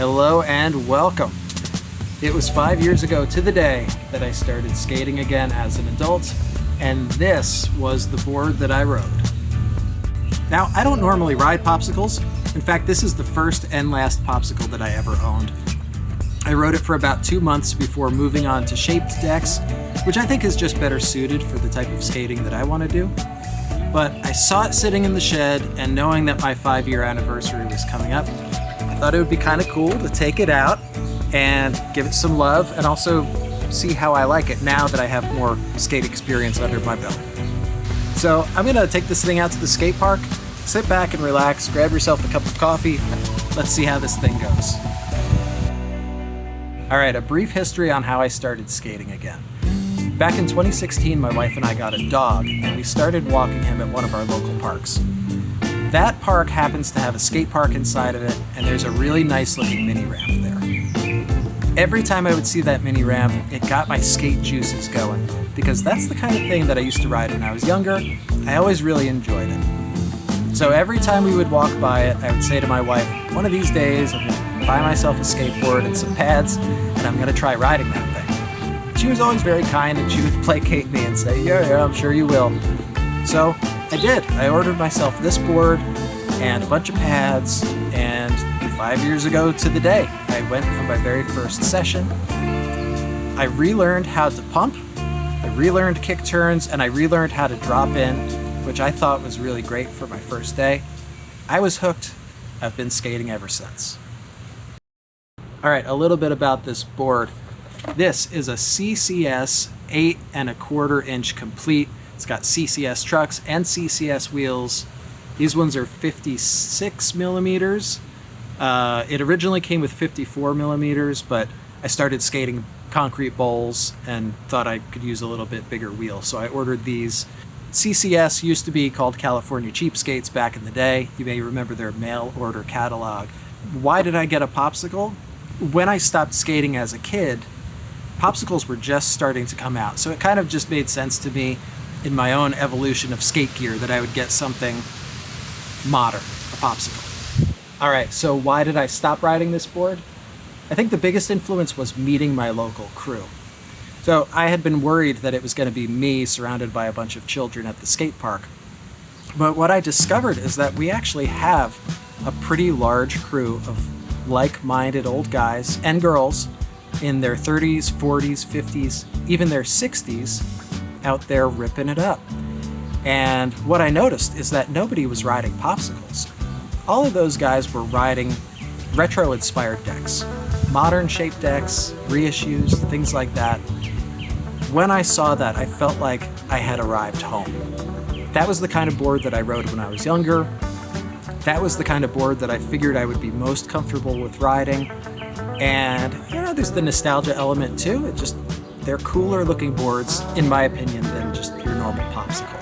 Hello and welcome. It was 5 years ago to the day that I started skating again as an adult, and this was the board that I rode. Now, I don't normally ride Popsicles. In fact, this is the first and last Popsicle that I ever owned. I rode it for about 2 months before moving on to shaped decks, which I think is just better suited for the type of skating that I want to do. But I saw it sitting in the shed, and knowing that my 5-year anniversary was coming up, I thought it would be kind of cool to take it out and give it some love and also see how I like it now that I have more skate experience under my belt. So I'm gonna take this thing out to the skate park, sit back and relax, grab yourself a cup of coffee. Let's see how this thing goes. All right, a brief history on how I started skating again. Back in 2016, my wife and I got a dog, and we started walking him at one of our local parks. That park happens to have a skate park inside of it, and there's a really nice looking mini ramp there. Every time I would see that mini ramp, it got my skate juices going, because that's the kind of thing that I used to ride when I was younger. I always really enjoyed it. So every time we would walk by it, I would say to my wife, one of these days I'm gonna buy myself a skateboard and some pads, and I'm gonna try riding that thing. She was always very kind, and she would placate me and say, yeah, I'm sure you will. So I did. I ordered myself this board and a bunch of pads, and 5 years ago to the day, I went for my very first session. I relearned how to pump, I relearned kick turns, and I relearned how to drop in, which I thought was really great for my first day. I was hooked. I've been skating ever since. All right, a little bit about this board. This is a CCS 8 1/4 inch complete. It's got CCS trucks and CCS wheels. These ones are 56 millimeters. It originally came with 54 millimeters, but I started skating concrete bowls and thought I could use a little bit bigger wheel, so I ordered these. CCS used to be called California Cheapskates back in the day. You may remember their mail order catalog. Why did I get a Popsicle? When I stopped skating as a kid, Popsicles were just starting to come out, so it kind of just made sense to me in my own evolution of skate gear that I would get something modern, a Popsicle. All right, so why did I stop riding this board? I think the biggest influence was meeting my local crew. So I had been worried that it was going to be me surrounded by a bunch of children at the skate park. But what I discovered is that we actually have a pretty large crew of like-minded old guys and girls in their 30s, 40s, 50s, even their 60s out there ripping it up. And what I noticed is that nobody was riding Popsicles. All of those guys were riding retro-inspired decks, modern shaped decks, reissues, things like that. When I saw that, I felt like I had arrived home. That was the kind of board that I rode when I was younger. That was the kind of board that I figured I would be most comfortable with riding. And, there's the nostalgia element too. They're cooler looking boards, in my opinion, than just your normal Popsicle.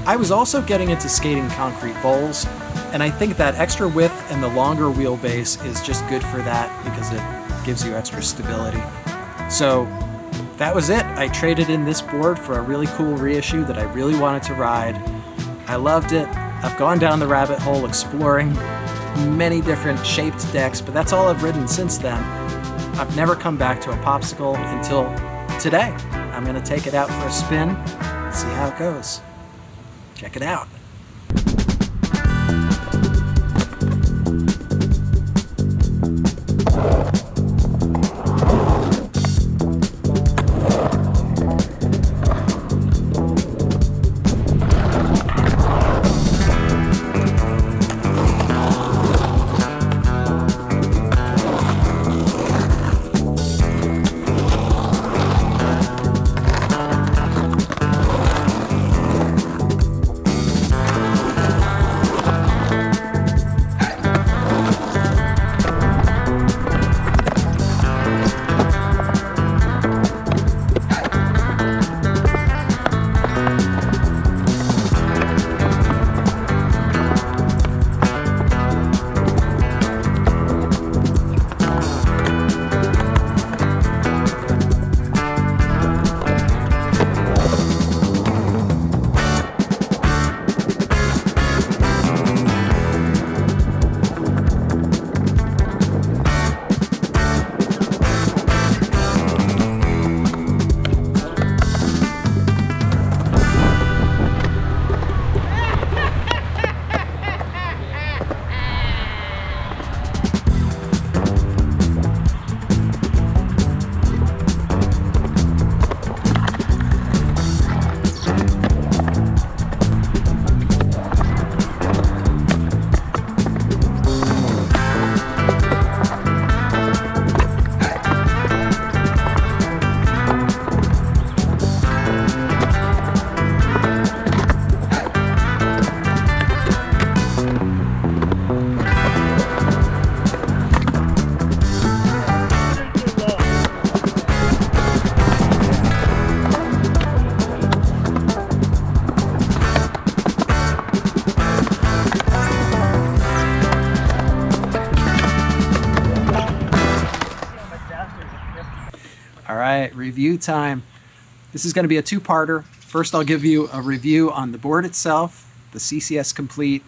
I was also getting into skating concrete bowls, and I think that extra width and the longer wheelbase is just good for that because it gives you extra stability. So that was it. I traded in this board for a really cool reissue that I really wanted to ride. I loved it. I've gone down the rabbit hole exploring many different shaped decks, but that's all I've ridden since then. I've never come back to a Popsicle until today. I'm gonna take it out for a spin, see how it goes. Check it out. right, review time. This is going to be a two-parter. First, I'll give you a review on the board itself, the CCS Complete.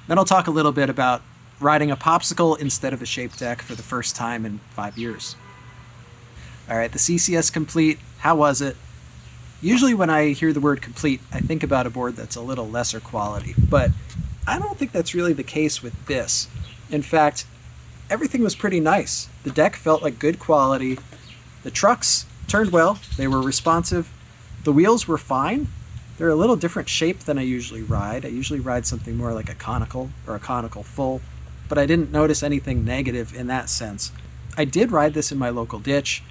Then I'll talk a little bit about riding a Popsicle instead of a shaped deck for the first time in 5 years. All right, the CCS Complete, how was it? Usually when I hear the word complete, I think about a board that's a little lesser quality, but I don't think that's really the case with this. In fact, everything was pretty nice. The deck felt like good quality. The trucks turned well. They were responsive. The wheels were fine. They're a little different shape than I usually ride. I usually ride something more like a conical or a conical full, but I didn't notice anything negative in that sense. I did ride this in my local ditch.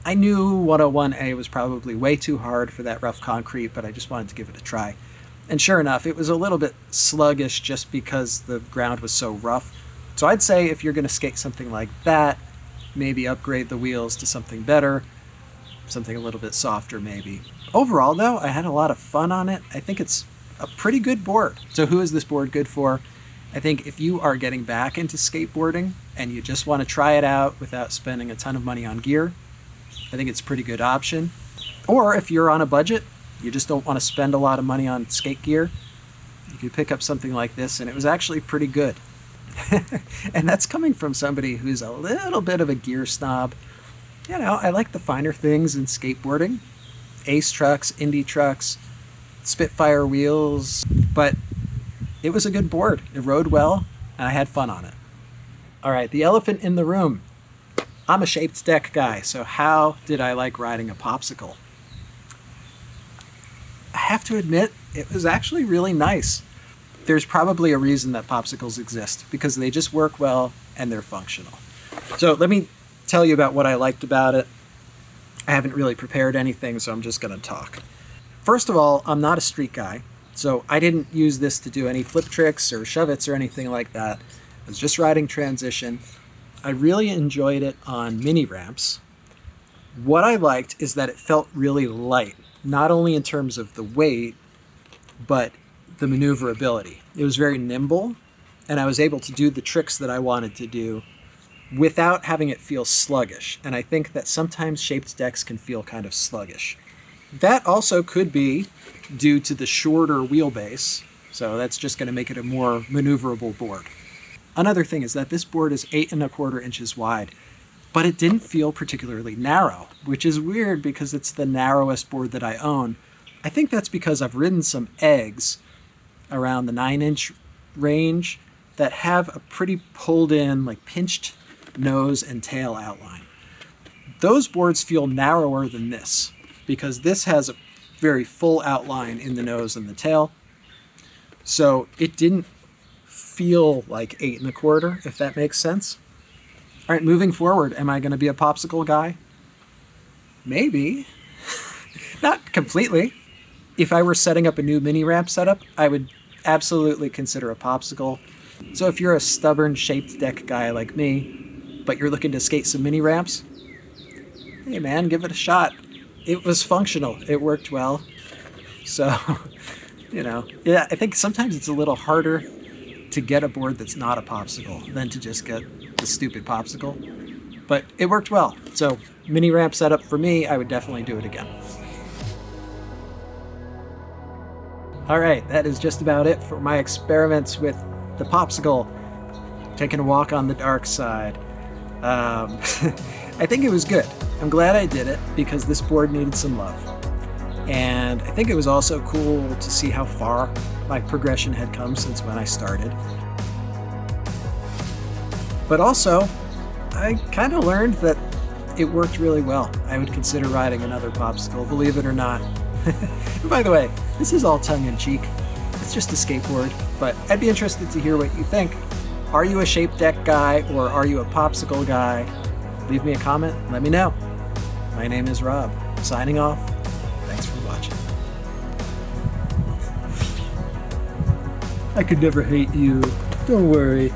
I knew 101A was probably way too hard for that rough concrete, but I just wanted to give it a try. And sure enough, it was a little bit sluggish just because the ground was so rough. So I'd say if you're going to skate something like that, maybe upgrade the wheels to something better, something a little bit softer maybe. Overall though, I had a lot of fun on it. I think it's a pretty good board. So who is this board good for? I think if you are getting back into skateboarding and you just want to try it out without spending a ton of money on gear, I think it's a pretty good option. Or if you're on a budget, you just don't want to spend a lot of money on skate gear, you could pick up something like this, and it was actually pretty good. And that's coming from somebody who's a little bit of a gear snob. You know, I like the finer things in skateboarding. Ace trucks, Indy trucks, Spitfire wheels, but it was a good board. It rode well, and I had fun on it. All right, the elephant in the room. I'm a shaped deck guy, so how did I like riding a Popsicle? I have to admit, it was actually really nice. There's probably a reason that Popsicles exist, because they just work well and they're functional. So let me tell you about what I liked about it. I haven't really prepared anything, so I'm just going to talk. First of all, I'm not a street guy, so I didn't use this to do any flip tricks or shove-its or anything like that. I was just riding transition. I really enjoyed it on mini ramps. What I liked is that it felt really light, not only in terms of the weight, but the maneuverability. It was very nimble, and I was able to do the tricks that I wanted to do without having it feel sluggish. And I think that sometimes shaped decks can feel kind of sluggish. That also could be due to the shorter wheelbase, so that's just going to make it a more maneuverable board. Another thing is that this board is 8 1/4 inches wide, but it didn't feel particularly narrow, which is weird because it's the narrowest board that I own. I think that's because I've ridden some eggs around the 9-inch range that have a pretty pulled in, like pinched nose and tail outline. Those boards feel narrower than this because this has a very full outline in the nose and the tail. So it didn't feel like 8 1/4, if that makes sense. All right, moving forward, am I going to be a Popsicle guy? Maybe. Not completely. If I were setting up a new mini ramp setup, I would absolutely consider a Popsicle. So if you're a stubborn shaped deck guy like me, but you're looking to skate some mini ramps, hey man, give it a shot. It was functional. It worked well. So, you know, yeah, I think sometimes it's a little harder to get a board that's not a Popsicle than to just get the stupid Popsicle. But it worked well. So mini ramp setup for me, I would definitely do it again. All right, that is just about it for my experiments with the Popsicle. Taking a walk on the dark side. I think it was good. I'm glad I did it because this board needed some love. And I think it was also cool to see how far my progression had come since when I started. But also, I kind of learned that it worked really well. I would consider riding another Popsicle, believe it or not. And by the way, this is all tongue-in-cheek. It's just a skateboard, but I'd be interested to hear what you think. Are you a shaped deck guy or are you a Popsicle guy? Leave me a comment, let me know. My name is Rob, signing off. Thanks for watching. I could never hate you, don't worry.